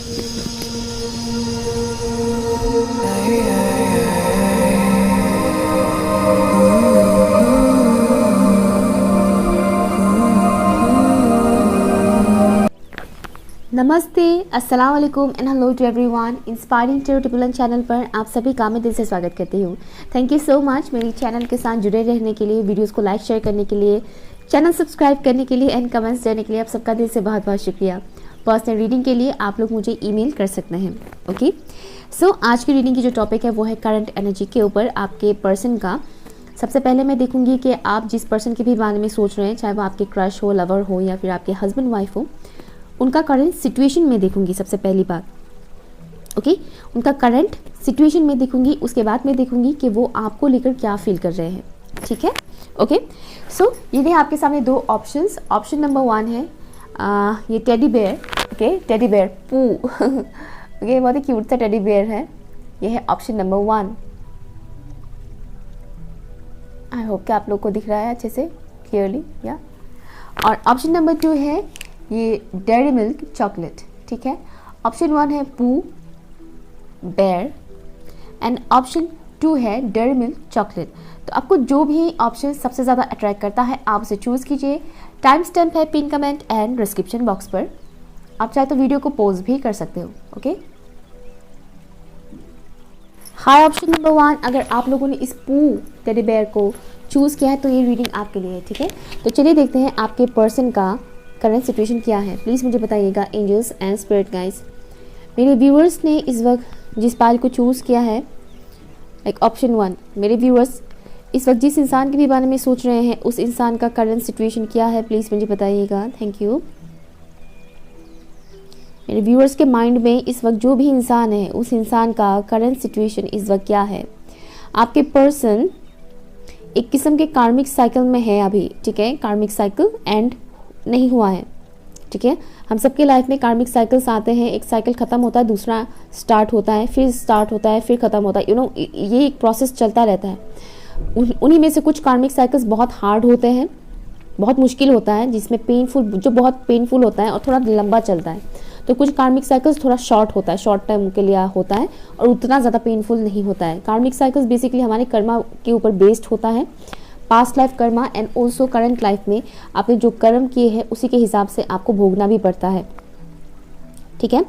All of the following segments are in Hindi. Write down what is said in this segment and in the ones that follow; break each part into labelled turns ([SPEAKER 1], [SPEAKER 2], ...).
[SPEAKER 1] नमस्ते, अस्सलाम वालेकुम and hello to everyone. Inspiring triple channel पर आप सभी का मैं दिल से स्वागत करती हूँ। थैंक यू सो मच मेरी चैनल के साथ जुड़े रहने के लिए, वीडियोस को लाइक शेयर करने के लिए, चैनल सब्सक्राइब करने के लिए एंड कमेंट्स देने के लिए आप सबका दिल से बहुत बहुत शुक्रिया। पर्सनल रीडिंग के लिए आप लोग मुझे ईमेल कर सकते हैं। ओके, सो आज की रीडिंग की जो टॉपिक है वो है करंट एनर्जी के ऊपर आपके पर्सन का। सबसे पहले मैं देखूंगी कि आप जिस पर्सन के भी बारे में सोच रहे हैं, चाहे वो आपके क्रश हो, लवर हो या फिर आपके हस्बैंड वाइफ हो, उनका करंट सिचुएशन में देखूंगी। सबसे पहली बात, ओके, उनका करंट सिचुएशन में देखूंगी। उसके बाद मैं देखूंगी कि वो आपको लेकर क्या फील कर रहे हैं। ठीक है, ओके। सो ये आपके सामने दो ऑप्शंस। ऑप्शन नंबर 1 है ये teddy bear. Okay, teddy bear Pooh okay, बहुत ही क्यूट सा टेडी बेयर है। ये है ऑप्शन नंबर 1। आई होप कि आप लोग को दिख रहा है अच्छे से, क्लियरली, या। और ऑप्शन नंबर 2 है ये डेयरी मिल्क चॉकलेट। ठीक है, ऑप्शन 1 है पू बेयर एंड ऑप्शन 2 है डेयरी मिल्क चॉकलेट। तो आपको जो भी ऑप्शन सबसे ज़्यादा अट्रैक्ट करता है आप उसे चूज़ कीजिए। टाइम स्टैम्प है pin comment and description box पर। आप चाहे तो वीडियो को पॉज भी कर सकते हो। ओके, हाई ऑप्शन नंबर 1, अगर आप लोगों ने इस पू टेडी बेयर को चूज़ किया है तो ये रीडिंग आपके लिए है। ठीक है, तो चलिए देखते हैं आपके पर्सन का करंट सिचुएशन क्या है। प्लीज़ मुझे बताइएगा एंजल्स एंड स्पिरिट गाइस। मेरे व्यूअर्स ने इस वक्त जिस पाल को चूज़ किया है, लाइक ऑप्शन 1, मेरे व्यूअर्स इस वक्त जिस इंसान के भी बारे में सोच रहे हैं उस इंसान का करंट सिचुएशन क्या है, प्लीज़ मुझे बताइएगा। Thank you. मेरे व्यूअर्स के माइंड में इस वक्त जो भी इंसान है उस इंसान का करंट सिचुएशन इस वक्त क्या है। आपके पर्सन एक किस्म के कार्मिक साइकिल में है अभी। ठीक है, कार्मिक साइकिल एंड नहीं हुआ है। ठीक है, हम सबके लाइफ में कार्मिक साइकिल्स आते हैं। एक साइकिल ख़त्म होता है, दूसरा स्टार्ट होता है, फिर स्टार्ट होता है, फिर ख़त्म होता है। ये एक प्रोसेस चलता रहता है। उन्हीं में से कुछ कार्मिक साइकिल्स बहुत हार्ड होते हैं, बहुत मुश्किल होता है, जिसमें पेनफुल, जो बहुत पेनफुल होता है और थोड़ा लंबा चलता है। तो कुछ कार्मिक साइकिल्स थोड़ा शॉर्ट होता है, शॉर्ट टाइम के लिए होता है और उतना ज़्यादा पेनफुल नहीं होता है। कार्मिक साइकिल्स बेसिकली हमारे कर्मा के ऊपर बेस्ड होता है, past life Karma and also current life में आपने जो कर्म किए हैं उसी के हिसाब से आपको भोगना भी पड़ता है। ठीक है,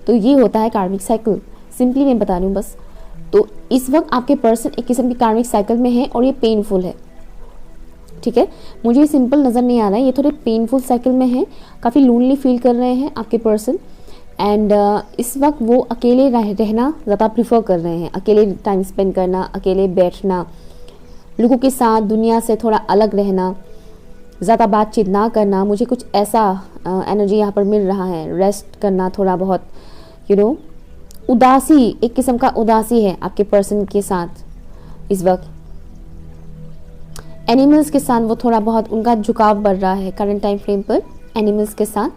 [SPEAKER 1] तो ये होता है कार्मिक साइकिल। सिंपली मैं बता रही हूँ बस। तो इस वक्त आपके पर्सन एक किस्म की कार्मिक साइकिल में है और ये पेनफुल है। ठीक है, मुझे ये सिंपल नज़र नहीं आ रहा है, ये थोड़े पेनफुल साइकिल में है। काफ़ी लोनली फील कर रहे हैं आपके पर्सन एंड इस वक्त वो अकेले रहना ज़्यादा प्रीफर कर रहे हैं। अकेले टाइम स्पेंड करना, अकेले बैठना, लोगों के साथ दुनिया से थोड़ा अलग रहना, ज़्यादा बातचीत ना करना। मुझे कुछ ऐसा एनर्जी यहाँ पर मिल रहा है। रेस्ट करना, थोड़ा बहुत उदासी, एक किस्म का उदासी है आपके पर्सन के साथ इस वक्त। एनिमल्स के साथ वो थोड़ा बहुत उनका झुकाव बढ़ रहा है करंट टाइम फ्रेम पर। एनिमल्स के साथ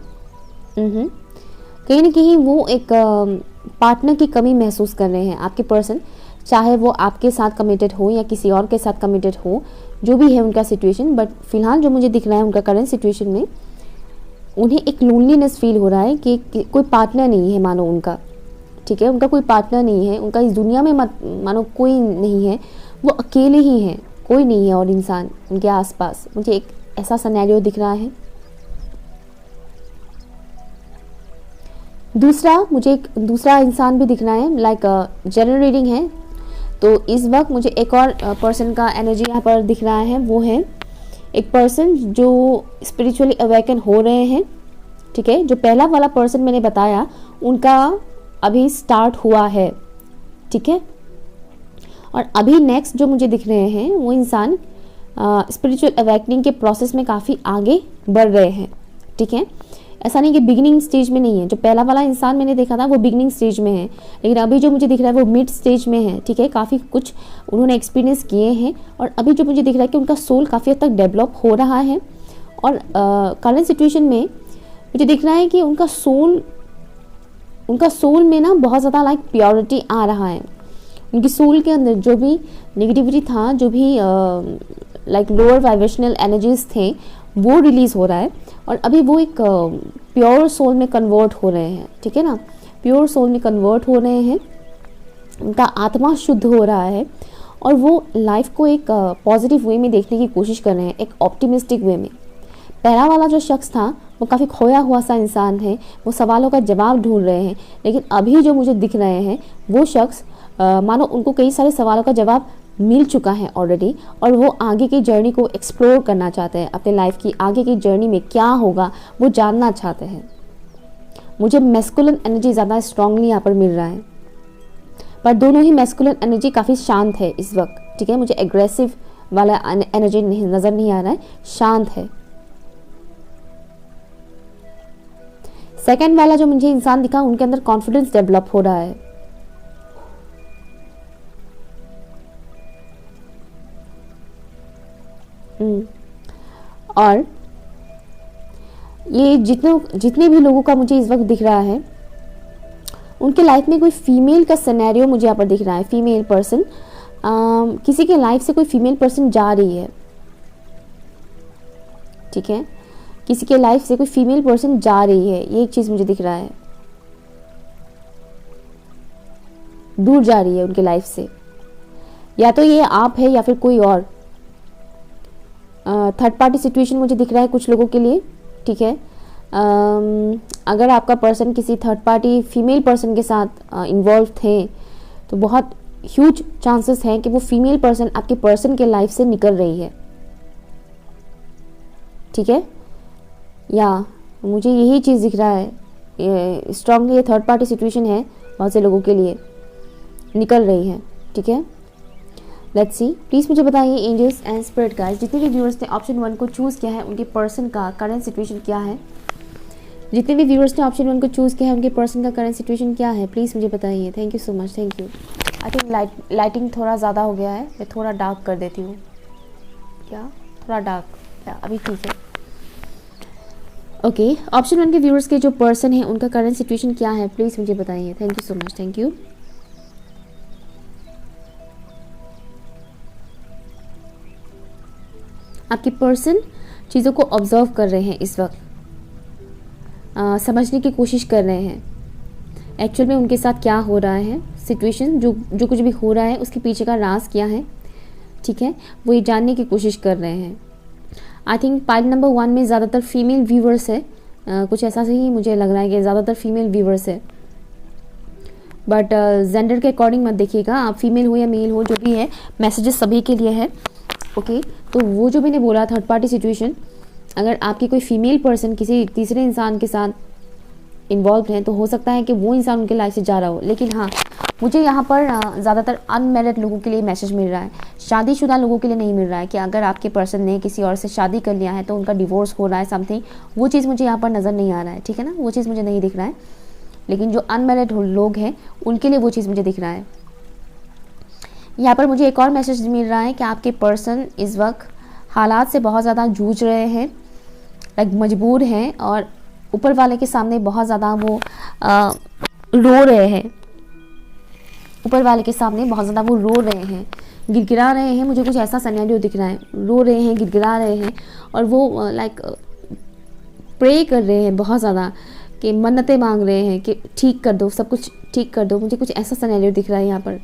[SPEAKER 1] कहीं ना कहीं वो एक पार्टनर की कमी महसूस कर रहे हैं आपके पर्सन, चाहे वो आपके साथ कमिटेड हो या किसी और के साथ कमिटेड हो, जो भी है उनका सिचुएशन। बट फिलहाल जो मुझे दिख रहा है उनका करंट सिचुएशन में, उन्हें एक लोनलीनेस फील हो रहा है कि कोई पार्टनर नहीं है मानो उनका। ठीक है, उनका कोई पार्टनर नहीं है, उनका इस दुनिया में मानो कोई नहीं है, वो अकेले ही हैं, कोई नहीं है और इंसान उनके आसपास। मुझे एक ऐसा सिनेरियो दिख रहा है। मुझे एक दूसरा इंसान भी दिख रहा है, लाइक जनरल रीडिंग है। तो इस वक्त मुझे एक और पर्सन का एनर्जी यहाँ पर दिख रहा है। वो है एक पर्सन जो स्पिरिचुअली अवेकन हो रहे हैं। ठीक है, जो पहला वाला पर्सन मैंने बताया उनका अभी स्टार्ट हुआ है। ठीक है, और अभी नेक्स्ट जो मुझे दिख रहे हैं वो इंसान स्पिरिचुअल अवेकनिंग के प्रोसेस में काफ़ी आगे बढ़ रहे हैं। ठीक है, ऐसा नहीं कि बिगिनिंग स्टेज में नहीं है। जो पहला वाला इंसान मैंने देखा था वो बिगिनिंग स्टेज में है, लेकिन अभी जो मुझे दिख रहा है वो मिड स्टेज में है। ठीक है, काफ़ी कुछ उन्होंने एक्सपीरियंस किए हैं और अभी जो मुझे दिख रहा है कि उनका सोल काफ़ी हद तक डेवलप हो रहा है। और करंट सिचुएशन में मुझे दिख रहा है कि उनका सोल में ना बहुत ज़्यादा लाइक प्योरिटी आ रहा है। उनकी सोल के अंदर जो भी नेगेटिविटी था, जो भी लाइक लोअर वाइब्रेशनल एनर्जीज थे, वो रिलीज़ हो रहा है। और अभी वो एक प्योर सोल में कन्वर्ट हो रहे हैं, ठीक है ना, प्योर सोल में कन्वर्ट हो रहे हैं, उनका आत्मा शुद्ध हो रहा है और वो लाइफ को एक पॉजिटिव वे में देखने की कोशिश कर रहे हैं, एक ऑप्टिमिस्टिक वे में। पहला वाला जो शख्स था वो काफ़ी खोया हुआ सा इंसान है, वो सवालों का जवाब ढूंढ रहे हैं, लेकिन अभी जो मुझे दिख रहे हैं वो शख्स मानो उनको कई सारे सवालों का जवाब मिल चुका है ऑलरेडी, और वो आगे की जर्नी को एक्सप्लोर करना चाहते हैं, अपने लाइफ की आगे की जर्नी में क्या होगा वो जानना चाहते हैं। मुझे मैस्कुलिन एनर्जी ज़्यादा स्ट्रांगली यहाँ पर मिल रहा है, पर दोनों ही मैस्कुलिन एनर्जी काफ़ी शांत है इस वक्त, ठीक है। मुझे एग्रेसिव वाला एनर्जी नज़र नहीं आ रहा है, शांत है। सेकंड वाला जो मुझे इंसान दिखा, उनके अंदर कॉन्फिडेंस डेवलप हो रहा है। और ये जितने भी लोगों का मुझे इस वक्त दिख रहा है, उनके लाइफ में कोई फीमेल का सिनेरियो मुझे यहाँ पर दिख रहा है। फीमेल पर्सन, किसी के लाइफ से कोई फीमेल पर्सन जा रही है, ठीक है, किसी के लाइफ से कोई फीमेल पर्सन जा रही है, ये एक चीज़ मुझे दिख रहा है। दूर जा रही है उनके लाइफ से, या तो ये आप है या फिर कोई और। थर्ड पार्टी सिचुएशन मुझे दिख रहा है कुछ लोगों के लिए, ठीक है। अगर आपका पर्सन किसी थर्ड पार्टी फीमेल पर्सन के साथ इन्वॉल्व थे तो बहुत ह्यूज चांसेस हैं कि वो फीमेल पर्सन आपके पर्सन के लाइफ से निकल रही है, ठीक है। या मुझे यही चीज़ दिख रहा है, स्ट्रांगली ये थर्ड पार्टी सिचुएशन है, बहुत से लोगों के लिए निकल रही है, ठीक है। लेट्स सी, प्लीज़ मुझे बताइए एंजल्स एंड स्पिरिट गाइड्स, जितने भी व्यूअर्स ने ऑप्शन 1 को चूज़ किया है उनके पर्सन का करंट सिचुएशन क्या है। जितने भी व्यूअर्स ने ऑप्शन 1 को चूज़ किया है उनके पर्सन का करंट सिचुएशन क्या है, प्लीज़ मुझे बताइए। Thank you so much, thank you. I think lighting थोड़ा ज़्यादा हो गया है, मैं थोड़ा डार्क कर देती हूँ, क्या थोड़ा डार्क, अभी ठीक है। ओके, ऑप्शन 1 के व्यूअर्स के जो पर्सन है उनका करंट सिचुएशन क्या है, प्लीज़ मुझे बताइए। Thank you so much, thank you. आपके पर्सन चीज़ों को ऑब्जर्व कर रहे हैं इस वक्त, समझने की कोशिश कर रहे हैं एक्चुअल में उनके साथ क्या हो रहा है, सिचुएशन जो कुछ भी हो रहा है उसके पीछे का राज क्या है, ठीक है, वो ये जानने की कोशिश कर रहे हैं। आई थिंक पाइल नंबर 1 में ज़्यादातर फीमेल व्यूवर्स है, कुछ ऐसा ही मुझे लग रहा है कि ज़्यादातर फीमेल व्यूवर्स है, बट जेंडर के अकॉर्डिंग मत देखिएगा, आप फीमेल हो या मेल हो, जो भी है मैसेजेस सभी के लिए है। ओके, तो वो जो मैंने बोला थर्ड पार्टी सिचुएशन, अगर आपकी कोई फीमेल पर्सन किसी तीसरे इंसान के साथ इन्वॉल्व है तो हो सकता है कि वो इंसान उनके लाइफ से जा रहा हो, लेकिन हाँ मुझे यहाँ पर ज़्यादातर अनमैरिड लोगों के लिए मैसेज मिल रहा है, शादीशुदा लोगों के लिए नहीं मिल रहा है कि अगर आपके पर्सन ने किसी और से शादी कर लिया है तो उनका डिवोर्स हो रहा है समथिंग, वो चीज़ मुझे यहाँ पर नज़र नहीं आ रहा है, ठीक है ना, वो चीज़ मुझे नहीं दिख रहा है। लेकिन जो अनमैरिड लोग हैं उनके लिए वो चीज़ मुझे दिख रहा है। यहाँ पर मुझे एक और मैसेज मिल रहा है कि आपके पर्सन इस वक्त हालात से बहुत ज़्यादा जूझ रहे हैं, लाइक मजबूर हैं, और ऊपर वाले के सामने बहुत ज़्यादा वो रो रहे हैं, ऊपर वाले के सामने बहुत ज़्यादा वो रो रहे हैं, गिड़गिड़ा रहे हैं। मुझे कुछ ऐसा सिनेरियो दिख रहा है, रो रहे हैं, गिड़गिड़ा रहे हैं, और वो लाइक प्रे कर रहे हैं बहुत ज़्यादा, कि मन्नतें मांग रहे हैं कि ठीक कर दो, सब कुछ ठीक कर दो। मुझे कुछ ऐसा सिनेरियो दिख रहा है यहाँ पर।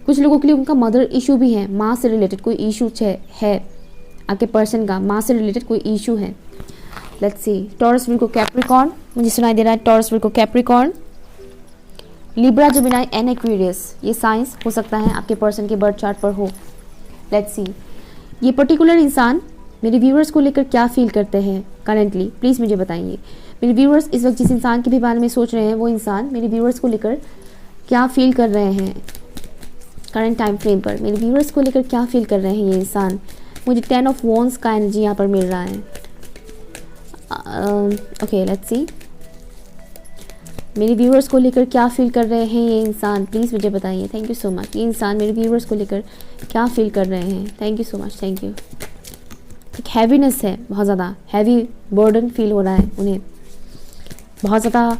[SPEAKER 1] कुछ लोगों के लिए उनका मदर इशू भी है, माँ से रिलेटेड कोई इशू है, आपके पर्सन का माँ से रिलेटेड कोई इशू है। Let's see, taurus Virgo Capricorn, मुझे सुनाई दे रहा है taurus Virgo Capricorn, Libra Gemini and Aquarius, ये साइंस हो सकता है आपके पर्सन के बर्थ चार्ट पर हो। लेट्स सी, ये पर्टिकुलर इंसान मेरे व्यूअर्स को लेकर क्या फील करते हैं करेंटली, प्लीज़ मुझे बताइए। मेरे व्यूअर्स इस वक्त जिस इंसान के भी बारे में सोच रहे हैं वो इंसान मेरे व्यूअर्स को लेकर क्या फील कर रहे हैं करंट टाइम फ्रेम पर, मेरे व्यूअर्स को लेकर क्या फील कर रहे हैं ये इंसान। मुझे 10 ऑफ वॉन्ड्स का एनर्जी यहाँ पर मिल रहा है। ओके, लेट्स सी, मेरे व्यूअर्स को लेकर क्या फील कर रहे हैं ये इंसान, प्लीज़ मुझे बताइए। Thank you so much. ये इंसान मेरे व्यूअर्स को लेकर क्या फील कर रहे हैं, thank you so much, thank you. एक हैवीनेस है, बहुत ज़्यादा हैवी बर्डन फील हो रहा है उन्हें, बहुत ज़्यादा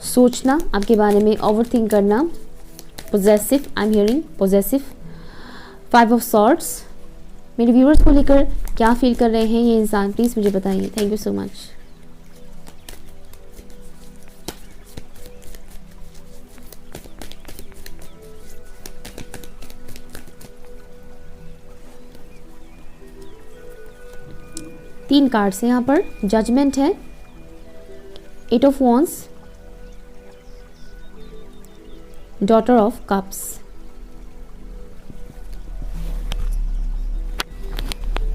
[SPEAKER 1] सोचना आपके बारे में, ओवर थिंक करना, possessive, I am hearing possessive, 5 of swords, मेरे व्यूअर्स को लेकर क्या फील कर रहे हैं ये इंसान, प्लीज़ मुझे बताइए। Thank you so much. तीन कार्ड्स हैं यहाँ पर, जजमेंट है, 8 of wands, daughter of cups.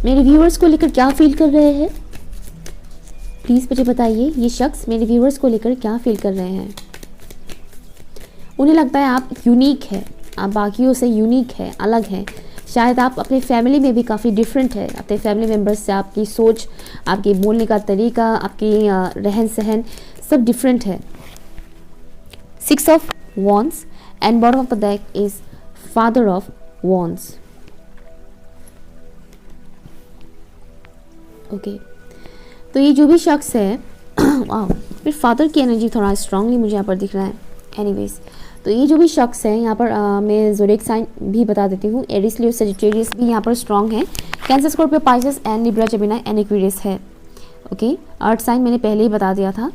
[SPEAKER 1] मेरे व्यूअर्स को लेकर क्या फील कर रहे हैं, प्लीज मुझे बताइए। ये शख्स मेरे व्यूअर्स को लेकर क्या फील कर रहे हैं। उन्हें लगता है आप यूनिक है, आप बाकियों से यूनिक है, अलग है। शायद आप अपने फैमिली में भी काफ़ी डिफरेंट है, अपने फैमिली मेम्बर्स से आपकी सोच, आपके बोलने का तरीका, आपकी रहन सहन सब डिफरेंट है। 6 of wands and bottom of the deck is father of wands. Okay, तो ये जो भी शख्स है फिर फादर की एनर्जी थोड़ा स्ट्रांगली मुझे यहाँ पर दिख रहा है। एनीवेज, तो ये जो भी शख्स है यहाँ पर मैं ज़ोडिएक साइन भी बता देती हूँ। एरिस, लियो, सजिटेरियस भी यहाँ पर स्ट्रांग है। Cancer, Scorpio, Pisces and Libra, Gemini and Aquarius है। ओके, अर्थ साइन मैंने पहले ही बता दिया था।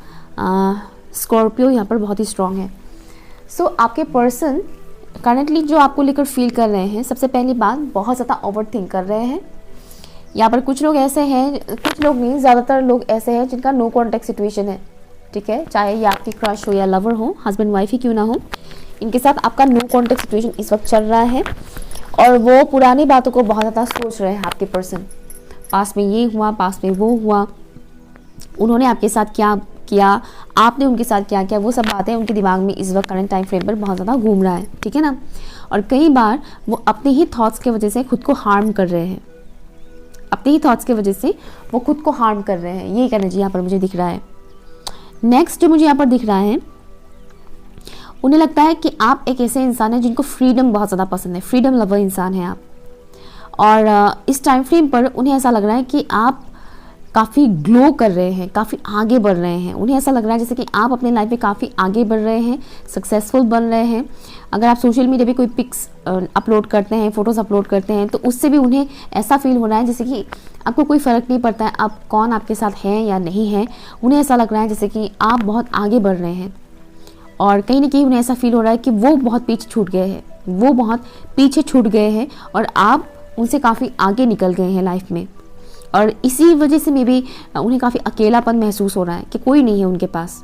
[SPEAKER 1] स्कॉर्पियो यहाँ पर बहुत ही स्ट्रांग है। सो आपके पर्सन करंटली जो आपको लेकर फील कर रहे हैं, सबसे पहली बात बहुत ज़्यादा ओवर थिंक कर रहे हैं। यहाँ पर कुछ लोग ऐसे हैं, कुछ लोग नहीं, ज़्यादातर लोग ऐसे हैं जिनका नो कॉन्टैक्ट सिचुएशन है। ठीक है, चाहे ये आपकी क्रश हो या लवर हो, हस्बैंड वाइफ ही क्यों ना हो, इनके साथ आपका नो कॉन्टैक्ट सिचुएशन इस वक्त चल रहा है और वो पुरानी बातों को बहुत ज़्यादा सोच रहे हैं। आपके पर्सन पास में ये हुआ, पास में वो हुआ, उन्होंने आपके साथ क्या किया, आपने उनके साथ क्या किया, वो सब बातें उनके दिमाग में इस वक्त करंट टाइम फ्रेम पर बहुत ज़्यादा घूम रहा है। ठीक है ना, और कई बार वो अपने ही थॉट्स की वजह से खुद को हार्म कर रहे हैं, अपने ही थॉट्स की वजह से वो खुद को हार्म कर रहे हैं। ये एक एनर्जी यहाँ पर मुझे दिख रहा है। नेक्स्ट जो मुझे यहाँ पर दिख रहा है, उन्हें लगता है कि आप एक ऐसे इंसान हैं जिनको फ्रीडम बहुत ज़्यादा पसंद है, फ्रीडम लवर इंसान हैं आप। और इस टाइम फ्रेम पर उन्हें ऐसा लग रहा है कि आप काफ़ी ग्लो कर रहे हैं, काफ़ी आगे बढ़ रहे हैं। उन्हें ऐसा लग रहा है जैसे कि आप अपने लाइफ में काफ़ी आगे बढ़ रहे हैं, सक्सेसफुल बन रहे हैं। अगर आप सोशल मीडिया पे कोई पिक्स अपलोड करते हैं, फ़ोटोज़ अपलोड करते हैं, तो उससे भी उन्हें ऐसा फील हो रहा है जैसे कि आपको कोई फ़र्क नहीं पड़ता है आप कौन आपके साथ है या नहीं है। उन्हें ऐसा लग रहा है जैसे कि आप बहुत आगे बढ़ रहे हैं और कहीं ना कहीं उन्हें ऐसा फील हो रहा है कि वो बहुत पीछे छूट गए हैं, वो बहुत पीछे छूट गए हैं और आप उनसे काफ़ी आगे निकल गए हैं लाइफ में। और इसी वजह से मे भी उन्हें काफ़ी अकेलापन महसूस हो रहा है कि कोई नहीं है उनके पास।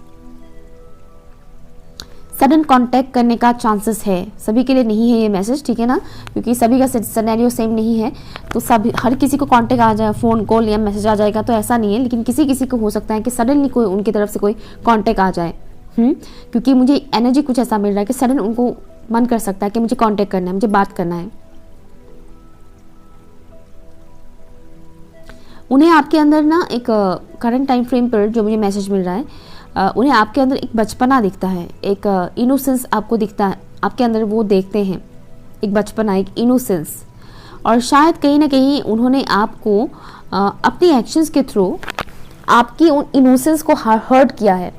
[SPEAKER 1] सडन कांटेक्ट करने का चांसेस है, सभी के लिए नहीं है ये मैसेज, ठीक है ना, क्योंकि सभी का सिनेरियो सेम नहीं है। तो सब हर किसी को कांटेक्ट आ जाए, फ़ोन कॉल या मैसेज आ जाएगा तो ऐसा नहीं है, लेकिन किसी किसी को हो सकता है कि सडनली कोई उनकी तरफ से कोई कांटेक्ट आ जाए। क्योंकि मुझे एनर्जी कुछ ऐसा मिल रहा है कि सडन उनको मन कर सकता है कि मुझे कांटेक्ट करना है, मुझे बात करना है। उन्हें आपके अंदर ना एक करंट टाइम फ्रेम पर जो मुझे मैसेज मिल रहा है, उन्हें आपके अंदर एक बचपना दिखता है, एक इनोसेंस आपको दिखता है आपके अंदर, वो देखते हैं एक बचपना, एक इनोसेंस। और शायद कहीं ना कहीं उन्होंने आपको अपनी एक्शंस के थ्रू आपकी उन इनोसेंस को हर्ट किया है।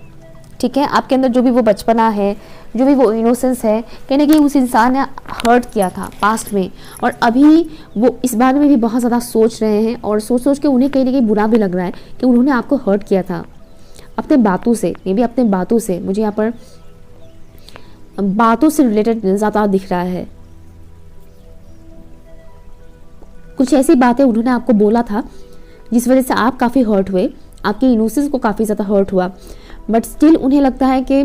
[SPEAKER 1] ठीक है, आपके अंदर जो भी वो बचपना है, जो भी वो इनोसेंस है, कहीं ना कहीं उस इंसान ने हर्ट किया था पास्ट में और अभी वो इस बारे में भी बहुत ज़्यादा सोच रहे हैं और सोच सोच के उन्हें कहीं ना कहीं बुरा भी लग रहा है कि उन्होंने आपको हर्ट किया था अपने बातों से। मे भी अपने बातों से, मुझे यहाँ पर बातों से रिलेटेड ज़्यादा दिख रहा है। कुछ ऐसी बातें उन्होंने आपको बोला था जिस वजह से आप काफ़ी हर्ट हुए, आपके इनोसेंस को काफ़ी ज़्यादा हर्ट हुआ। बट स्टिल उन्हें लगता है कि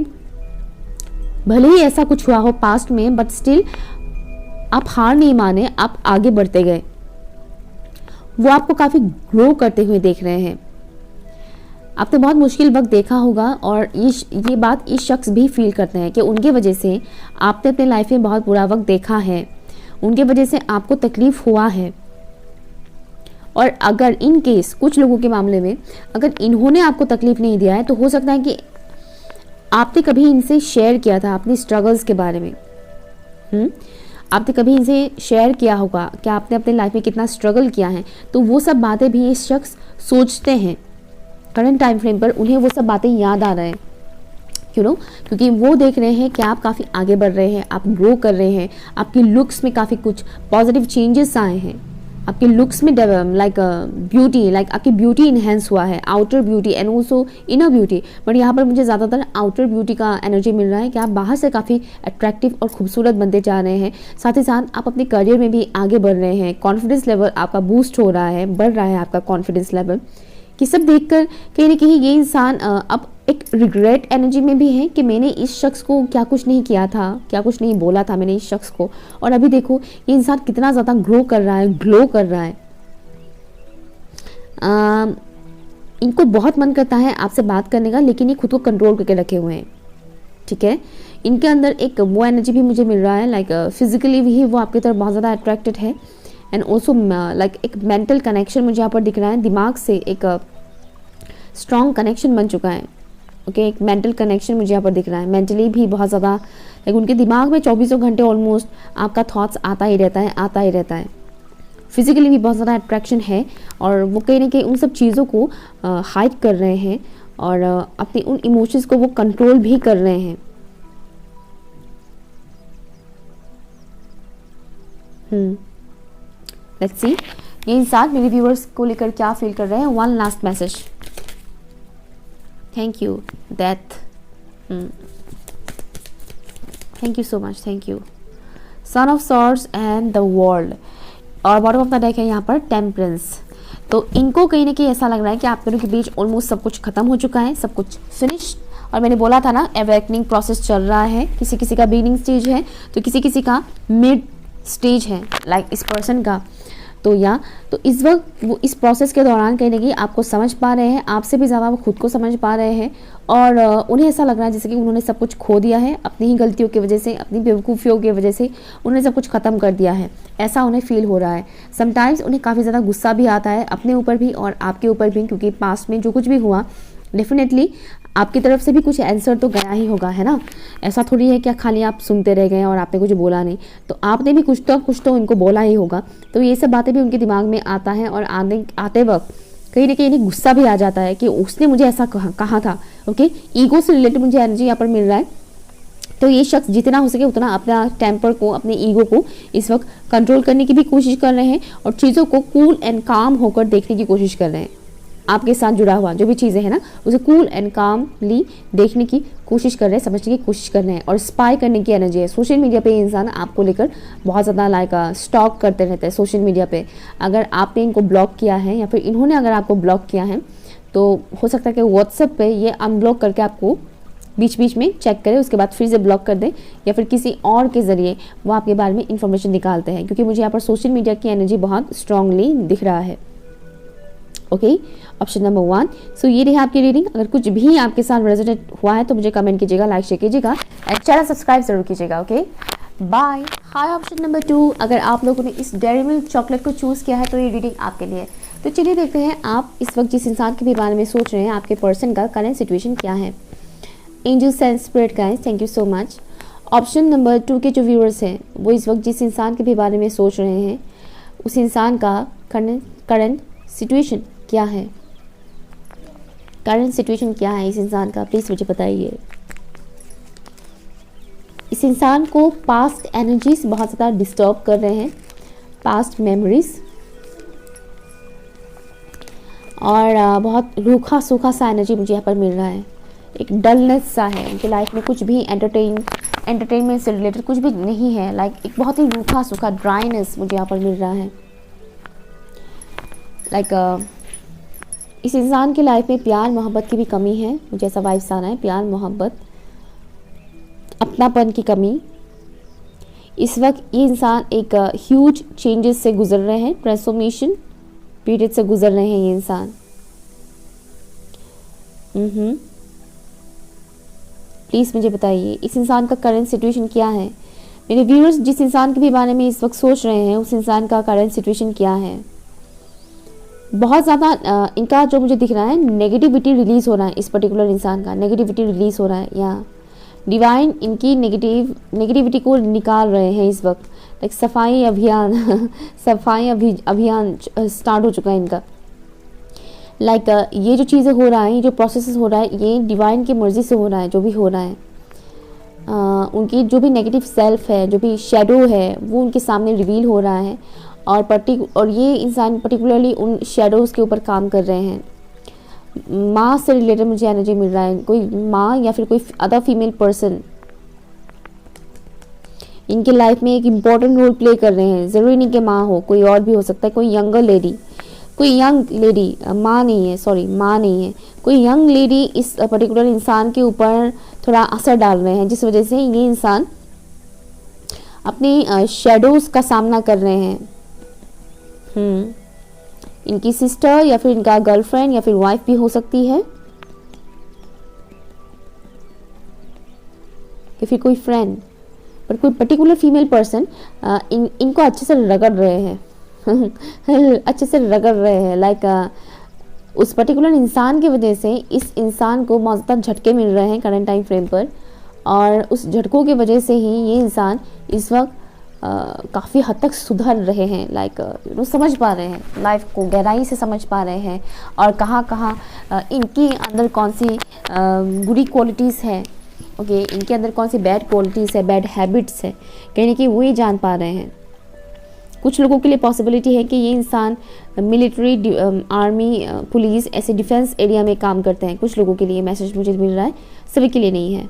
[SPEAKER 1] भले ही ऐसा कुछ हुआ हो पास्ट में, बट स्टिल आप हार नहीं माने, आप आगे बढ़ते गए। वो आपको काफ़ी ग्रो करते हुए देख रहे हैं। आपने बहुत मुश्किल वक्त देखा होगा और ये बात इस शख्स भी फील करते हैं कि उनके वजह से आपने अपने लाइफ में बहुत बुरा वक्त देखा है, उनके वजह से आपको तकलीफ हुआ है। और अगर इन केस कुछ लोगों के मामले में अगर इन्होंने आपको तकलीफ नहीं दिया है तो हो सकता है कि आपने कभी इनसे शेयर किया था अपनी स्ट्रगल्स के बारे में। आपने कभी इनसे शेयर किया होगा कि आपने अपने लाइफ में कितना स्ट्रगल किया है, तो वो सब बातें भी ये शख्स सोचते हैं करंट टाइम फ्रेम पर, उन्हें वो सब बातें याद आ रहे हैं। क्योंकि वो देख रहे हैं कि आप काफ़ी आगे बढ़ रहे हैं, आप ग्रो कर रहे हैं, आपकी लुक्स में काफ़ी कुछ पॉजिटिव चेंजेस आए हैं, आपके लुक्स में लाइक ब्यूटी, लाइक आपकी ब्यूटी इन्हेंस हुआ है, outer beauty and also inner beauty. But यहाँ पर मुझे ज़्यादातर आउटर ब्यूटी का एनर्जी मिल रहा है कि आप बाहर से काफ़ी अट्रैक्टिव और खूबसूरत बनते जा रहे हैं। साथ ही साथ आप अपने करियर में भी आगे बढ़ रहे हैं, कॉन्फिडेंस लेवल आपका बूस्ट हो रहा है, बढ़ रहा है आपका कॉन्फिडेंस लेवल। कि सब देखकर कहीं ना कहीं ये इंसान अब एक रिग्रेट एनर्जी में भी है कि मैंने इस शख्स को क्या कुछ नहीं किया था, क्या कुछ नहीं बोला था मैंने इस शख्स को, और अभी देखो ये इंसान कितना ज़्यादा ग्रो कर रहा है, ग्लो कर रहा है। इनको बहुत मन करता है आपसे बात करने का, लेकिन ये खुद को कंट्रोल करके रखे हुए हैं, ठीक है। इनके अंदर एक वो एनर्जी भी मुझे मिल रहा है, लाइक फिजिकली भी वो आपकी तरफ बहुत ज़्यादा अट्रैक्टेड है एंड ऑल्सो लाइक एक मेंटल कनेक्शन मुझे यहाँ पर दिख रहा है, दिमाग से एक स्ट्रॉन्ग कनेक्शन बन चुका है। ओके, एक मेंटल कनेक्शन मुझे यहाँ पर दिख रहा है, मेंटली भी बहुत ज़्यादा लाइक उनके दिमाग में 24 घंटे ऑलमोस्ट आपका थॉट्स आता ही रहता है, आता ही रहता है। फिजिकली भी बहुत ज़्यादा अट्रैक्शन है और वो कहीं ना कहीं उन सब चीज़ों को हाइड कर रहे हैं और अपने उन इमोशंस को वो कंट्रोल भी कर रहे हैं। लेट्स सी ये इंसान मेरे व्यूअर्स को लेकर क्या फील कर रहे हैं। One last message. Thank you death, thank you so much, thank you. Son of swords and the world और बॉटम ऑफ द डेक है यहाँ पर टेम्परेंस। तो इनको कहीं ना कहीं ऐसा लग रहा है कि आप दोनों के बीच ऑलमोस्ट सब कुछ खत्म हो चुका है, सब कुछ फिनिश। और मैंने बोला था ना अवेकनिंग प्रोसेस चल रहा है, किसी किसी का बिगिनिंग स्टेज है तो किसी किसी का मिड स्टेज है, लाइक इस पर्सन का। तो इस वक्त वो इस प्रोसेस के दौरान कहीं ना कहीं आपको समझ पा रहे हैं, आपसे भी ज़्यादा वो खुद को समझ पा रहे हैं और उन्हें ऐसा लग रहा है जैसे कि उन्होंने सब कुछ खो दिया है अपनी ही गलतियों की वजह से, अपनी बेवकूफ़ियों की वजह से उन्होंने सब कुछ ख़त्म कर दिया है, ऐसा उन्हें फील हो रहा है। समटाइम्स उन्हें काफ़ी ज़्यादा गुस्सा भी आता है अपने ऊपर भी और आपके ऊपर भी, क्योंकि पास्ट में जो कुछ भी हुआ डेफिनेटली आपकी तरफ से भी कुछ आंसर तो गया ही होगा, है ना। ऐसा थोड़ी है कि खाली आप सुनते रह गए और आपने कुछ बोला नहीं, तो आपने भी कुछ तो उनको बोला ही होगा। तो ये सब बातें भी उनके दिमाग में आता है और आते वक्त कहीं ना कहीं गुस्सा भी आ जाता है कि उसने मुझे ऐसा कहा था। ओके, ईगो से रिलेटेड मुझे एनर्जी यहाँ पर मिल रहा है। तो ये शख्स जितना हो सके उतना अपना टेम्पर को, अपने ईगो को इस वक्त कंट्रोल करने की भी कोशिश कर रहे हैं और चीज़ों को कूल एंड काम होकर देखने की कोशिश कर रहे हैं। आपके साथ जुड़ा हुआ जो भी चीज़ें हैं ना, उसे कूल एंड कामली देखने की कोशिश कर रहे हैं, समझने की कोशिश कर रहे हैं और स्पाई करने की एनर्जी है। सोशल मीडिया पे इंसान आपको लेकर बहुत ज़्यादा लाइक स्टॉक करते रहते हैं सोशल मीडिया पे। अगर आपने इनको ब्लॉक किया है या फिर इन्होंने अगर आपको ब्लॉक किया है तो हो सकता है कि व्हाट्सएप पे ये अनब्लॉक करके आपको बीच बीच में चेक करें, उसके बाद फिर से ब्लॉक कर दें या फिर किसी और के ज़रिए वो आपके बारे में इंफॉर्मेशन निकालते हैं, क्योंकि मुझे यहाँ पर सोशल मीडिया की एनर्जी बहुत स्ट्रांगली दिख रहा है। Okay, option number 1। सो ये रही आपकी रीडिंग। अगर कुछ भी आपके साथ रेजोनेट हुआ है तो मुझे कमेंट कीजिएगा, लाइक शेयर कीजिएगा एंड चैनल सब्सक्राइब जरूर कीजिएगा। Okay, bye. Hi, option number 2। अगर आप लोगों ने इस डेयरी मिल्क चॉकलेट को चूज़ किया है तो ये रीडिंग आपके लिए। तो चलिए देखते हैं आप इस वक्त जिस इंसान के भी बारे में सोच रहे हैं, आपके पर्सन का करंट सिचुएशन क्या है। Angels and spirit guys, thank you so much. Option number 2 के जो व्यूअर्स हैं वो इस वक्त जिस इंसान के भी बारे में सोच रहे हैं उस इंसान का करंट सिचुएशन क्या है, करंट सिचुएशन क्या है इस इंसान का, प्लीज़ मुझे बताइए। इस इंसान को पास्ट एनर्जीज बहुत ज़्यादा डिस्टर्ब कर रहे हैं, पास्ट मेमोरीज, और बहुत रूखा सूखा सा एनर्जी मुझे यहाँ पर मिल रहा है। एक डलनेस सा है उनकी लाइफ में, कुछ भी एंटरटेनमेंट से रिलेटेड कुछ भी नहीं है, लाइक एक बहुत ही रूखा सूखा ड्राइनेस मुझे यहाँ पर मिल रहा है। लाइक इस इंसान की लाइफ में प्यार मोहब्बत की भी कमी है, मुझे ऐसा वाइब्स आ रहा है, प्यार मोहब्बत अपनापन की कमी। इस वक्त ये इंसान एक ह्यूज चेंजेस से गुजर रहे हैं, ट्रांसफॉर्मेशन पीरियड से गुजर रहे हैं ये इंसान। प्लीज़ मुझे बताइए इस इंसान का करंट सिचुएशन क्या है। मेरे व्यूअर्स जिस इंसान के भी बारे में इस वक्त सोच रहे हैं उस इंसान का करंट सिचुएशन क्या है। बहुत ज़्यादा इनका जो मुझे दिख रहा है नेगेटिविटी रिलीज़ हो रहा है, इस पर्टिकुलर इंसान का नेगेटिविटी रिलीज़ हो रहा है, या डिवाइन इनकी नेगेटिविटी को निकाल रहे हैं इस वक्त। लाइक सफाई अभियान सफाई अभियान स्टार्ट हो चुका है इनका। लाइक ये जो चीज़ें हो रहा है, ये जो प्रोसेस हो रहा है, ये डिवाइन की मर्ज़ी से हो रहा है। जो भी हो रहा है उनकी जो भी नेगेटिव सेल्फ है, जो भी शेडो है वो उनके सामने रिवील हो रहा है और ये इंसान पर्टिकुलरली उन शेडोज़ के ऊपर काम कर रहे हैं। माँ से रिलेटेड मुझे एनर्जी मिल रहा है, कोई माँ या फिर कोई अदर फीमेल पर्सन इनके लाइफ में एक इम्पॉर्टेंट रोल प्ले कर रहे हैं। ज़रूरी नहीं कि माँ हो, कोई और भी हो सकता है, कोई यंगर लेडी, कोई यंग लेडी, माँ नहीं है, सॉरी माँ नहीं है, कोई यंग लेडी इस पर्टिकुलर इंसान के ऊपर थोड़ा असर डाल रहे हैं, जिस वजह से ये इंसान अपनी शेडोज़ का सामना कर रहे हैं। इनकी सिस्टर या फिर इनका गर्लफ्रेंड या फिर वाइफ भी हो सकती है, या फिर कोई फ्रेंड, पर कोई पर्टिकुलर फीमेल पर्सन इनको अच्छे से रगड़ रहे हैं अच्छे से रगड़ रहे हैं। लाइक उस पर्टिकुलर इंसान की वजह से इस इंसान को बहुत ज़्यादा झटके मिल रहे हैं करंट टाइम फ्रेम पर, और उस झटकों की वजह से ही ये इंसान इस वक्त काफ़ी हद तक सुधर रहे हैं। लाइक समझ पा रहे हैं लाइफ को, गहराई से समझ पा रहे हैं, और कहाँ कहाँ इनके अंदर कौन सी बुरी क्वालिटीज़ है, ओके, इनके अंदर कौन सी बैड क्वालिटीज़ है, बैड हैबिट्स है, कहीं ना कहीं वो ही जान पा रहे हैं। कुछ लोगों के लिए पॉसिबिलिटी है कि ये इंसान मिलिट्री, आर्मी, पुलिस, ऐसे डिफेंस एरिया में काम करते हैं। कुछ लोगों के लिए मैसेज मुझे मिल रहा है, सभी के लिए नहीं है।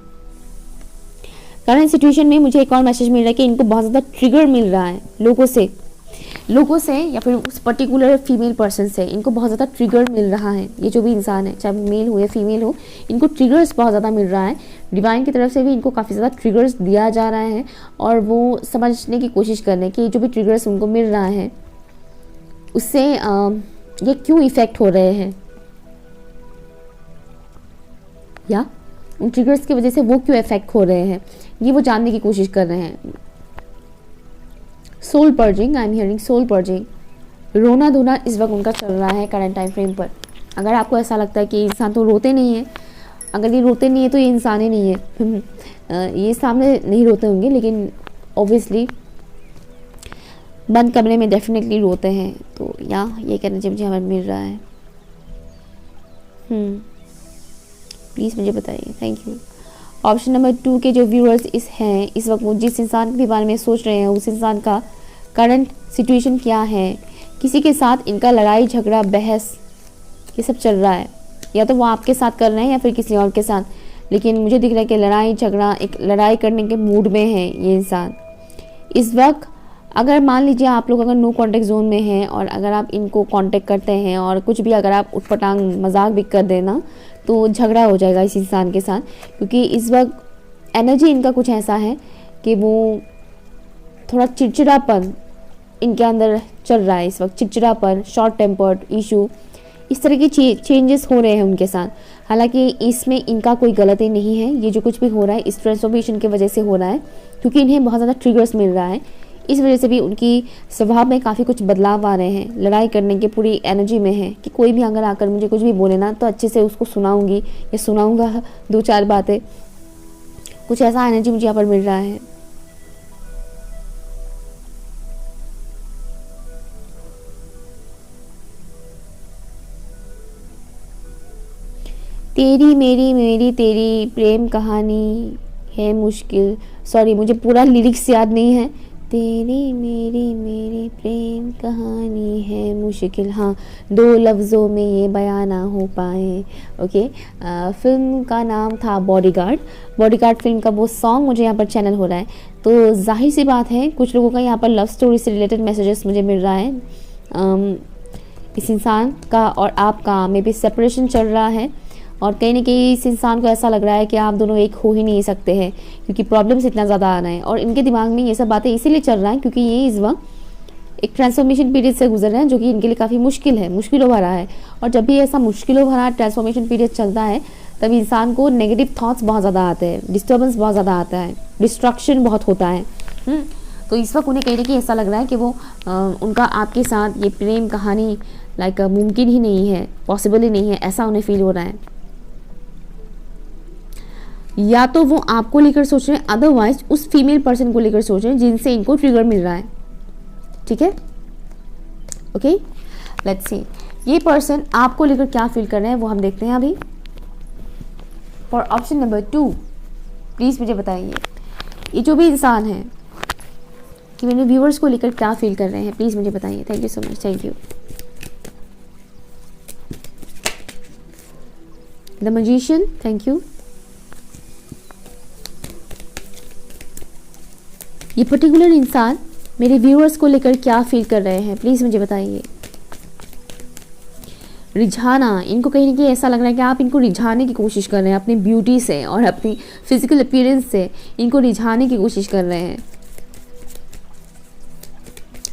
[SPEAKER 1] करंट सिचुएशन में मुझे एक और मैसेज मिल रहा है कि इनको बहुत ज़्यादा ट्रिगर मिल रहा है लोगों से या फिर उस पर्टिकुलर फीमेल पर्सन से इनको बहुत ज़्यादा ट्रिगर मिल रहा है। ये जो भी इंसान है, चाहे मेल हो या फीमेल हो, इनको ट्रिगर्स बहुत ज़्यादा मिल रहा है। डिवाइन की तरफ से भी इनको काफ़ी ज़्यादा ट्रिगर्स दिया जा रहा है, और वो समझने की कोशिश कर रहे हैं कि जो भी ट्रिगर्स उनको मिल रहा है उससे ये क्यों इफ़ेक्ट हो रहे हैं, या उन ट्रिगर्स की वजह से वो क्यों इफेक्ट हो रहे हैं, ये वो जानने की कोशिश कर रहे हैं। Soul purging, I am hearing soul purging, रोना धोना इस वक्त उनका चल रहा है करंट टाइम फ्रेम पर। अगर आपको ऐसा लगता है कि इंसान तो रोते नहीं है, अगर ये रोते नहीं है तो ये इंसान ही नहीं है ये सामने नहीं रोते होंगे, लेकिन ऑब्वियसली बंद कमरे में डेफिनेटली रोते हैं। तो या ये कहना चाहिए मुझे हमें मिल रहा है। प्लीज़ मुझे बताइए, थैंक यू। ऑप्शन नंबर 2 के जो व्यूअर्स इस वक्त वो जिस इंसान के बारे में सोच रहे हैं, उस इंसान का करंट सिचुएशन क्या है, किसी के साथ इनका लड़ाई झगड़ा बहस ये सब चल रहा है, या तो वो आपके साथ कर रहे हैं या फिर किसी और के साथ, लेकिन मुझे दिख रहा है कि लड़ाई झगड़ा, एक लड़ाई करने के मूड में है ये इंसान इस वक्त। अगर मान लीजिए आप लोग अगर नो कांटेक्ट जोन में हैं और अगर आप इनको कांटेक्ट करते हैं और कुछ भी अगर आप उठपटांग मजाक भी कर देना तो झगड़ा हो जाएगा इस इंसान के साथ, क्योंकि इस वक्त एनर्जी इनका कुछ ऐसा है कि वो थोड़ा चिड़चिड़ापन इनके अंदर चल रहा है इस वक्त, चिड़चिड़ापन, शॉर्ट टेम्पर्ड इशू, इस तरह की चेंजेस हो रहे हैं उनके साथ। हालांकि इसमें इनका कोई गलती नहीं है, ये जो कुछ भी हो रहा है इस ट्रांसफॉर्मेशन की वजह से हो रहा है, क्योंकि इन्हें बहुत ज़्यादा ट्रिगर्स मिल रहा है। इस वजह से भी उनकी स्वभाव में काफ़ी कुछ बदलाव आ रहे हैं, लड़ाई करने की पूरी एनर्जी में है कि कोई भी अगर आकर मुझे कुछ भी बोले ना तो अच्छे से उसको सुनाऊंगी या सुनाऊंगा 2-4 बातें, कुछ ऐसा एनर्जी मुझे यहाँ पर मिल रहा है। तेरी मेरी मेरी तेरी प्रेम कहानी है मुश्किल, सॉरी मुझे पूरा लिरिक्स याद नहीं है। तेरी मेरी मेरी प्रेम कहानी है मुश्किल, हाँ 2 लफ्ज़ों में ये बयां ना हो पाए। ओके, फिल्म का नाम था बॉडीगार्ड फिल्म का वो सॉन्ग मुझे यहाँ पर चैनल हो रहा है। तो जाहिर सी बात है कुछ लोगों का यहाँ पर लव स्टोरी से रिलेटेड मैसेजेस मुझे मिल रहा है। इस इंसान का और आपका में भी सेपरेशन चल रहा है, और कहीं ना कहीं इस इंसान को ऐसा लग रहा है कि आप दोनों एक हो ही नहीं सकते हैं, क्योंकि प्रॉब्लम्स इतना ज़्यादा आ रहे हैं। और इनके दिमाग में ये सब बातें इसीलिए चल रहा है क्योंकि ये इस वक्त एक ट्रांसफॉर्मेशन पीरियड से गुजर रहे हैं, जो कि इनके लिए काफ़ी मुश्किलों भरा है। और जब भी ऐसा मुश्किलों भरा ट्रांसफॉर्मेशन पीरियड चलता है तब इंसान को नेगेटिव थॉट्स बहुत ज़्यादा आते हैं, डिस्टर्बेंस बहुत ज़्यादा आता है, डिस्ट्रक्शन बहुत होता है। तो इस वक्त उन्हें कहीं ना कहीं ऐसा लग रहा है कि वो उनका आपके साथ ये प्रेम कहानी लाइक मुमकिन ही नहीं है, पॉसिबल ही नहीं है, ऐसा उन्हें फील हो रहा है। या तो वो आपको लेकर सोच रहे हैं, अदरवाइज उस फीमेल पर्सन को लेकर सोच रहे हैं जिनसे इनको ट्रिगर मिल रहा है। ठीक है, ओके, लेट्स सी ये पर्सन आपको लेकर क्या फील कर रहे हैं वो हम देखते हैं अभी। फॉर ऑप्शन नंबर 2 प्लीज मुझे बताइए, ये जो भी इंसान है कि मेरे व्यूअर्स को लेकर क्या फील कर रहे हैं, प्लीज़ मुझे बताइए। Thank you so much, thank you. The magician, thank you. ये पर्टिकुलर इंसान मेरे व्यूअर्स को लेकर क्या फील कर रहे हैं, प्लीज़ मुझे बताइए। रिझाना, इनको कहीं ना कहीं ऐसा लग रहा है कि आप इनको रिझाने की कोशिश कर रहे हैं अपनी ब्यूटी से और अपनी फिजिकल अपीयरेंस से, इनको रिझाने की कोशिश कर रहे हैं।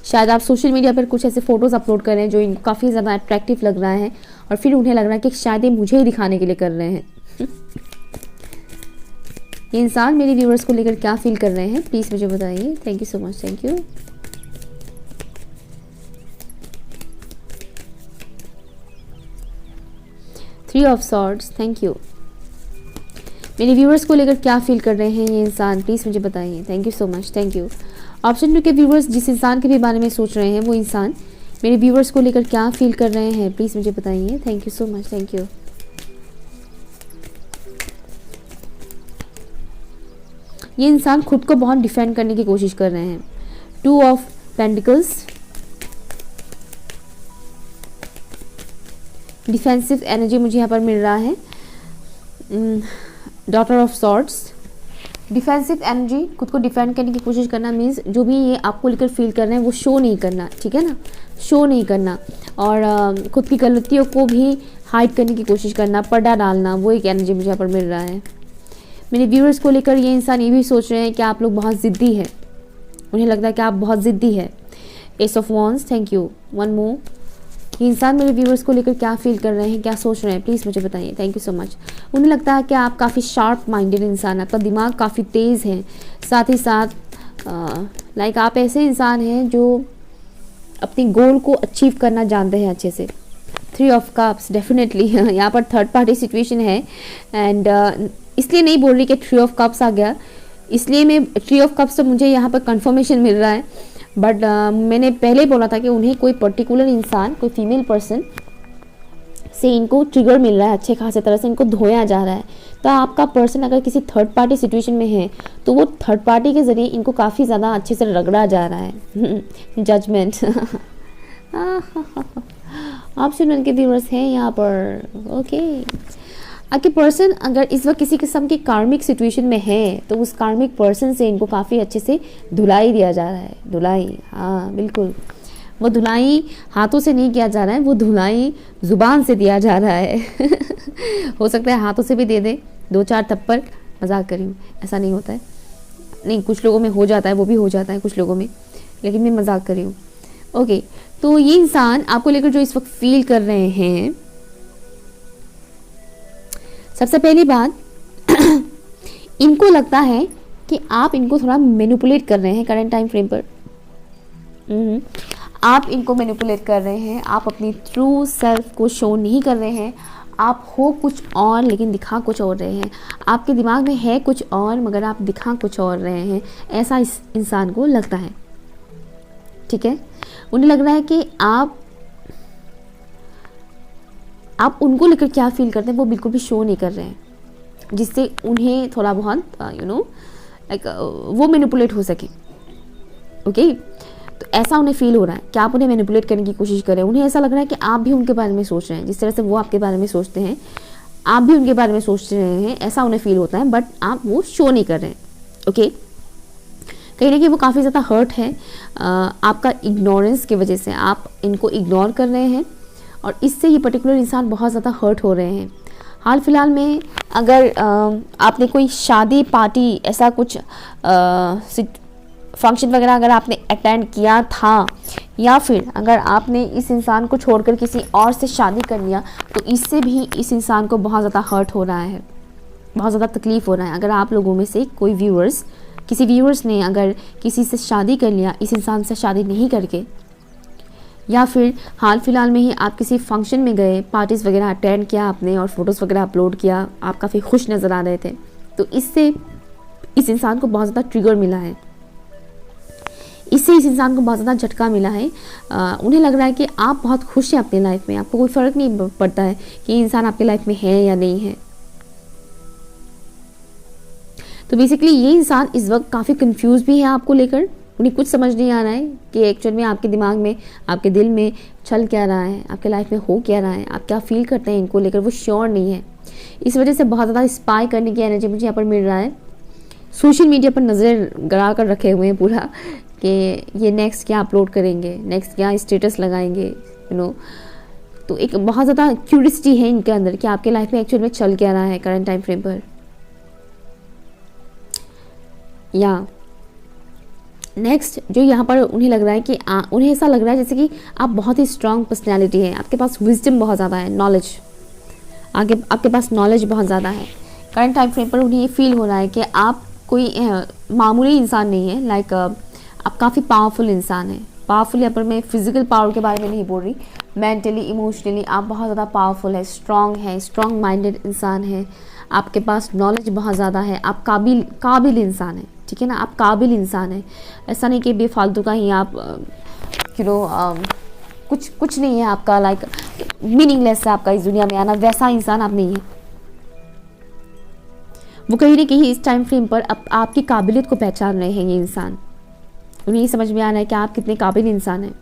[SPEAKER 1] शायद आप सोशल मीडिया पर कुछ ऐसे फोटोज़ अपलोड कर रहे हैं जो इनको काफ़ी ज़्यादा अट्रैक्टिव लग रहा है और फिर उन्हें लग रहा है कि शायद ये मुझे ही दिखाने के लिए कर रहे हैं। ये इंसान मेरे व्यूअर्स को लेकर क्या फील कर रहे हैं, प्लीज़ मुझे बताइए। Thank you so much, thank you. Three of swords, thank you. मेरे व्यूअर्स को लेकर क्या फील कर रहे हैं ये इंसान, प्लीज़ मुझे बताइए। Thank you so much, thank you. Option 2 के व्यूअर्स जिस इंसान के भी बारे में सोच रहे हैं वो इंसान मेरे व्यूअर्स को लेकर क्या फील कर रहे हैं, प्लीज़ मुझे बताइए। Thank you so much, thank you. ये इंसान खुद को बहुत डिफेंड करने की कोशिश कर रहे हैं। 2 ऑफ पेंटिकल्स, डिफेंसिव एनर्जी मुझे यहाँ पर मिल रहा है। Daughter of swords, defensive energy, खुद को डिफेंड करने की कोशिश करना मीन्स जो भी ये आपको लेकर फील कर रहे हैं वो शो नहीं करना, ठीक है ना, शो नहीं करना और खुद की गलतियों को भी हाइड करने की कोशिश करना, पर्दा डालना, वो एक एनर्जी मुझे यहाँ पर मिल रहा है। मेरे व्यूअर्स को लेकर ये इंसान ये भी सोच रहे हैं कि आप लोग बहुत ज़िद्दी है, उन्हें लगता है कि आप बहुत ज़िद्दी है। S of wands, thank you. One more, ये इंसान मेरे व्यूअर्स को लेकर क्या फील कर रहे हैं, क्या सोच रहे हैं, प्लीज़ मुझे बताइए। Thank you so much. उन्हें लगता है कि आप काफ़ी शार्प माइंडेड इंसान, आपका दिमाग काफ़ी तेज़ है, साथ ही साथ लाइक आप ऐसे इंसान हैं जो अपनी गोल को अचीव करना जानते हैं अच्छे से। 3 ऑफ कप्स, डेफिनेटली यहाँ पर थर्ड पार्टी सिचुएशन है एंड इसलिए नहीं बोल रही कि 3 ऑफ कप्स आ गया, इसलिए मैं 3 ऑफ कप्स तो मुझे यहाँ पर कंफर्मेशन मिल रहा है, बट मैंने पहले ही बोला था कि उन्हें कोई पर्टिकुलर इंसान, कोई फीमेल पर्सन से इनको ट्रिगर मिल रहा है, अच्छे खासे तरह से इनको धोया जा रहा है। तो आपका पर्सन अगर किसी थर्ड पार्टी सिचुएशन में है तो वो थर्ड पार्टी के ज़रिए इनको काफ़ी ज़्यादा अच्छे से रगड़ा जा रहा है। जजमेंट। ऑप्शन 1 के व्यूअर्स हैं यहाँ पर, ओके। आपके पर्सन अगर इस वक्त किसी किस्म की कार्मिक सिचुएशन में है तो उस कार्मिक पर्सन से इनको काफ़ी अच्छे से धुलाई दिया जा रहा है। धुलाई, हाँ बिल्कुल, वो धुलाई हाथों से नहीं किया जा रहा है, वो धुलाई ज़ुबान से दिया जा रहा है। हो सकता है हाथों से भी दे दे 2-4 थप्पड़, मजाक कर रही हूँ, ऐसा नहीं होता है, नहीं कुछ लोगों में हो जाता है, वो भी हो जाता है कुछ लोगों में, लेकिन मैं मजाक कर रही हूँ। ओके, तो ये इंसान आपको लेकर जो इस वक्त फील कर रहे हैं, सबसे पहली बात इनको लगता है कि आप इनको थोड़ा मैनिपुलेट कर रहे हैं करंट टाइम फ्रेम पर। आप इनको मैनिपुलेट कर रहे हैं, आप अपनी ट्रू सेल्फ को शो नहीं कर रहे हैं, आप हो कुछ और लेकिन दिखा कुछ और रहे हैं, आपके दिमाग में है कुछ और मगर आप दिखा कुछ और रहे हैं, ऐसा इस इंसान को लगता है, ठीक है। उन्हें लग रहा है कि आप उनको लेकर क्या फील करते हैं वो बिल्कुल भी शो नहीं कर रहे हैं, जिससे उन्हें थोड़ा बहुत लाइक वो मैनिपुलेट हो सके, ओके। तो ऐसा उन्हें फील हो रहा है कि आप उन्हें मैनिपुलेट करने की कोशिश कर रहे हैं। उन्हें ऐसा लग रहा है कि आप भी उनके बारे में सोच रहे हैं, जिस तरह से वो आपके बारे में सोचते हैं आप भी उनके बारे में सोच रहे हैं, ऐसा उन्हें फील होता है, बट आप वो शो नहीं कर रहे हैं, ओके। कहीं ना कहीं वो काफ़ी ज़्यादा हर्ट है आपका इग्नोरेंस की वजह से, आप इनको इग्नोर कर रहे हैं और इससे ये पर्टिकुलर इंसान बहुत ज़्यादा हर्ट हो रहे हैं। हाल फिलहाल में अगर आपने कोई शादी पार्टी ऐसा कुछ फंक्शन वगैरह अगर आपने अटेंड किया था, या फिर अगर आपने इस इंसान को छोड़कर किसी और से शादी कर लिया, तो इससे भी इस इंसान को बहुत ज़्यादा हर्ट हो रहा है, बहुत ज़्यादा तकलीफ़ हो रहा है। अगर आप लोगों में से कोई व्यूअर्स, किसी व्यूअर्स ने अगर किसी से शादी कर लिया इस इंसान से शादी नहीं करके, या फिर हाल फिलहाल में ही आप किसी फंक्शन में गए, पार्टीज़ वगैरह अटेंड किया आपने और फोटोज़ वगैरह अपलोड किया, आप काफ़ी खुश नज़र आ रहे थे, तो इससे इस इंसान को बहुत ज़्यादा ट्रिगर मिला है, इससे इस इंसान को बहुत ज़्यादा झटका मिला है। उन्हें लग रहा है कि आप बहुत खुश हैं अपनी लाइफ में, आपको कोई फ़र्क नहीं पड़ता है कि इंसान आपकी लाइफ में है या नहीं है। तो बेसिकली ये इंसान इस वक्त काफ़ी कंफ्यूज भी है आपको लेकर, उन्हें कुछ समझ नहीं आ रहा है कि एक्चुअल में आपके दिमाग में, आपके दिल में चल क्या रहा है, आपके लाइफ में हो क्या रहा है, आप क्या फील करते हैं इनको लेकर, वो श्योर नहीं है। इस वजह से बहुत ज़्यादा स्पाई करने की एनर्जी मुझे यहाँ पर मिल रहा है। सोशल मीडिया पर नज़र गड़ा कर रखे हुए हैं पूरा कि ये नेक्स्ट क्या अपलोड करेंगे, नेक्स्ट क्या स्टेटस लगाएंगे, तो एक बहुत ज़्यादा क्यूरियोसिटी है इनके अंदर कि आपके लाइफ में एक्चुअल में चल क्या रहा है करंट टाइम फ्रेम पर। या नेक्स्ट जो यहाँ पर उन्हें लग रहा है कि उन्हें ऐसा लग रहा है जैसे कि आप बहुत ही स्ट्रांग पर्सनैलिटी है, आपके पास विजडम बहुत ज़्यादा है, नॉलेज, आपके पास नॉलेज बहुत ज़्यादा है। करंट टाइम फ्रेम पर उन्हें ये फील हो रहा है कि आप कोई मामूली इंसान नहीं है, लाइक आप काफ़ी पावरफुल इंसान है। पावरफुल यहाँ पर मैं फिजिकल पावर के बारे में नहीं बोल रही, मेंटली, इमोशनली आप बहुत ज़्यादा पावरफुल है, स्ट्रॉन्ग माइंडेड इंसान है, आपके पास नॉलेज बहुत ज़्यादा है, आप काबिल इंसान है, ठीक है ना, आप काबिल इंसान है। ऐसा नहीं कि बेफालतू का ही आप कुछ नहीं है आपका, लाइक मीनिंगलेस है आपका इस दुनिया में आना, वैसा इंसान आप नहीं है। वो कहीं ना कहीं इस टाइम फ्रेम पर आपकी काबिलियत को पहचान रहे हैं ये इंसान। उन्हें ये समझ में आ रहा है कि आप कितने काबिल इंसान हैं।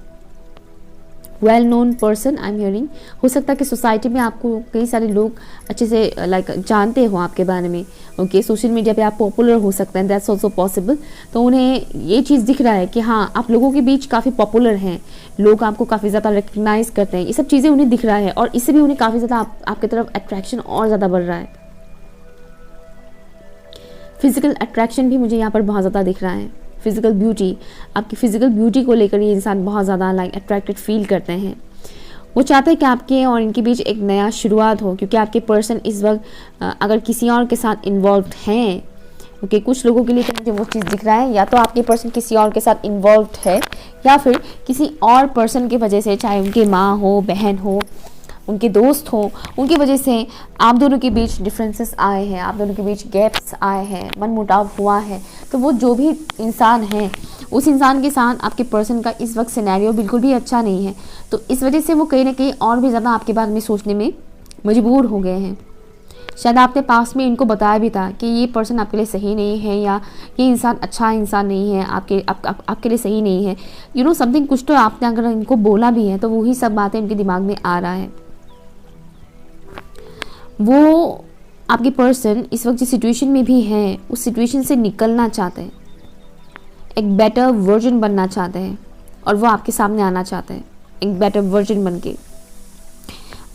[SPEAKER 1] Well known person I am hearing, हो सकता है कि सोसाइटी में आपको कई सारे लोग अच्छे से लाइक जानते हो आपके बारे में, ओके, सोशल मीडिया पे आप पॉपुलर हो सकते हैं, दैट्स ऑल्सो पॉसिबल। तो उन्हें ये चीज़ दिख रहा है कि हाँ आप लोगों के बीच काफ़ी पॉपुलर हैं, लोग आपको काफ़ी ज़्यादा रिकग्नाइज करते हैं, ये सब चीज़ें उन्हें दिख रहा है और इससे भी उन्हें काफ़ी ज़्यादा आपकी तरफ अट्रैक्शन और ज़्यादा बढ़ रहा है। फिजिकल अट्रैक्शन भी मुझे यहाँ पर बहुत ज़्यादा दिख रहा है। फिजिकल ब्यूटी, आपकी फिजिकल ब्यूटी को लेकर ये इंसान बहुत ज़्यादा लाइक अट्रैक्टेड फील करते हैं। वो चाहते हैं कि आपके और इनके बीच एक नया शुरुआत हो, क्योंकि आपके पर्सन इस वक्त अगर किसी और के साथ इन्वॉल्व हैं, ओके, कुछ लोगों के लिए तो मुझे वो चीज़ दिख रहा है, या तो आपके पर्सन किसी और के साथ इन्वॉल्व है या फिर किसी और पर्सन की वजह से, चाहे उनकी माँ हो, बहन हो, उनके दोस्त हो, उनकी वजह से आप दोनों के बीच डिफरेंसेस आए हैं, आप दोनों के बीच गैप्स आए हैं, मनमुटाव हुआ है। तो वो जो भी इंसान है, उस इंसान के साथ आपके पर्सन का इस वक्त सिनेरियो बिल्कुल भी अच्छा नहीं है। तो इस वजह से वो कहीं ना कहीं और भी ज़्यादा आपके बारे में सोचने में मजबूर हो गए हैं। शायद आपने पास में इनको बताया भी था कि ये पर्सन आपके लिए सही नहीं है, या ये इंसान अच्छा इंसान नहीं है, आपके लिए सही नहीं है, समथिंग कुछ तो आपने अगर इनको बोला भी है तो वही सब बातें इनके दिमाग में आ रहा है। वो आपके पर्सन इस वक्त जिस सिचुएशन में भी हैं, उस सिचुएशन से निकलना चाहते हैं, एक बेटर वर्जन बनना चाहते हैं और वो आपके सामने आना चाहते हैं एक बेटर वर्जन बन के।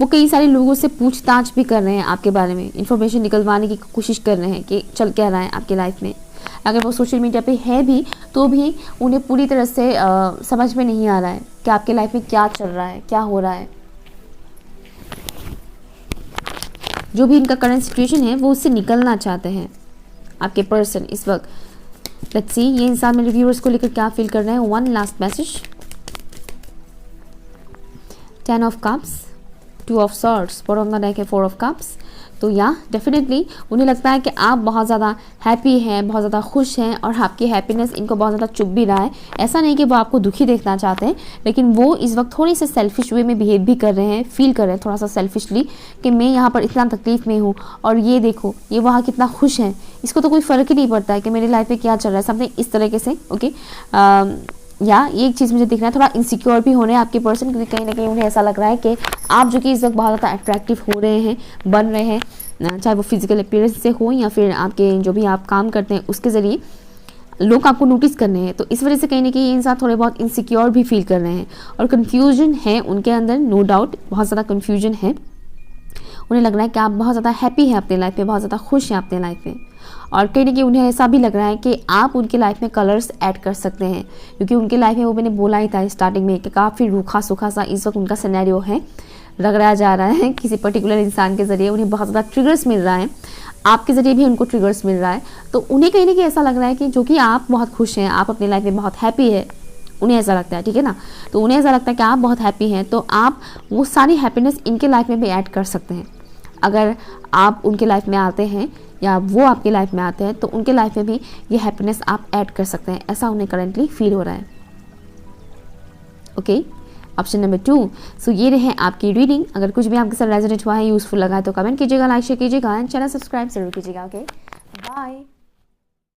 [SPEAKER 1] वो कई सारे लोगों से पूछताछ भी कर रहे हैं आपके बारे में, इंफॉर्मेशन निकलवाने की कोशिश कर रहे हैं कि चल क्या रहा है आपकी लाइफ में। अगर वो सोशल मीडिया पे है भी तो भी उन्हें पूरी तरह से समझ में नहीं आ रहा है कि आपके लाइफ में क्या चल रहा है, क्या हो रहा है। जो भी इनका करंट सिचुएशन है वो उससे निकलना चाहते हैं आपके पर्सन इस वक्त। लेट्स सी ये इंसान मेरे व्यूअर्स को लेकर क्या फील कर रहे हैं। One last message, 10 of cups, 2 of swords, bottom of the deck है 4 ऑफ कप्स। तो या डेफिनेटली उन्हें लगता है कि आप बहुत ज़्यादा हैप्पी हैं, बहुत ज़्यादा खुश हैं और आपकी हैप्पीनेस इनको बहुत ज़्यादा चुभ भी रहा है। ऐसा नहीं कि वो आपको दुखी देखना चाहते हैं, लेकिन वो इस वक्त थोड़ी सी सेल्फिश वे में बिहेव भी कर रहे हैं, फील कर रहे हैं थोड़ा सा सेल्फिशली कि मैं यहाँ पर इतना तकलीफ़ में हूँ और ये देखो ये वहाँ कितना खुश है, इसको तो कोई फ़र्क ही नहीं पड़ता है कि मेरी लाइफ में क्या चल रहा है, समथिंग इस तरीके से। ओके, या ये एक चीज़ मुझे दिख रहा है, थोड़ा इनसिक्योर भी हो रहे हैं आपके पर्सन, क्योंकि कहीं ना कहीं उन्हें ऐसा लग रहा है कि आप जो कि इस वक्त बहुत ज़्यादा अट्रैक्टिव हो रहे हैं, बन रहे हैं, चाहे वो फिजिकल अपीयरेंस से हो या फिर आपके जो भी आप काम करते हैं उसके ज़रिए लोग आपको नोटिस करने हैं। तो इस वजह से कहीं ना कहीं ये इंसान थोड़े बहुत इनसिक्योर भी फील कर रहे हैं और कन्फ्यूजन है उनके अंदर, नो डाउट बहुत ज़्यादा कन्फ्यूजन है। उन्हें लग रहा है कि आप बहुत ज़्यादा हैप्पी हैं अपनी लाइफ में, बहुत ज़्यादा खुश हैं अपनी लाइफ में, और कहीं ना कहीं उन्हें ऐसा भी लग रहा है कि आप उनकी लाइफ में कलर्स ऐड कर सकते हैं, क्योंकि उनकी लाइफ में वो मैंने बोला ही था स्टार्टिंग में कि काफ़ी रूखा सूखा सा इस वक्त उनका सिनेरियो है, रगड़ा जा रहा है किसी पर्टिकुलर इंसान के ज़रिए। उन्हें बहुत ज़्यादा ट्रिगर्स मिल रहा है, आपके ज़रिए भी उनको ट्रिगर्स मिल रहा है। तो उन्हें कहीं ना कहीं ऐसा लग रहा है कि जो कि आप बहुत खुश हैं, आप अपनी लाइफ में बहुत हैप्पी है, उन्हें ऐसा लगता है, ठीक है ना। तो उन्हें ऐसा लगता है कि आप बहुत हैप्पी हैं, तो आप वो सारी हैप्पीनेस इनके लाइफ में भी ऐड कर सकते हैं। अगर आप उनके लाइफ में आते हैं या वो आपकी लाइफ में आते हैं तो उनके लाइफ में भी ये हैप्पीनेस आप ऐड कर सकते हैं, ऐसा उन्हें करंटली फील हो रहा है। Okay, option number 2। सो ये रहे आपकी रीडिंग। अगर कुछ भी आपके साथ रेजोनेट हुआ है, यूजफुल लगा है तो कमेंट कीजिएगा, लाइक शेयर कीजिएगा एंड चैनल सब्सक्राइब जरूर कीजिएगा। Okay, bye.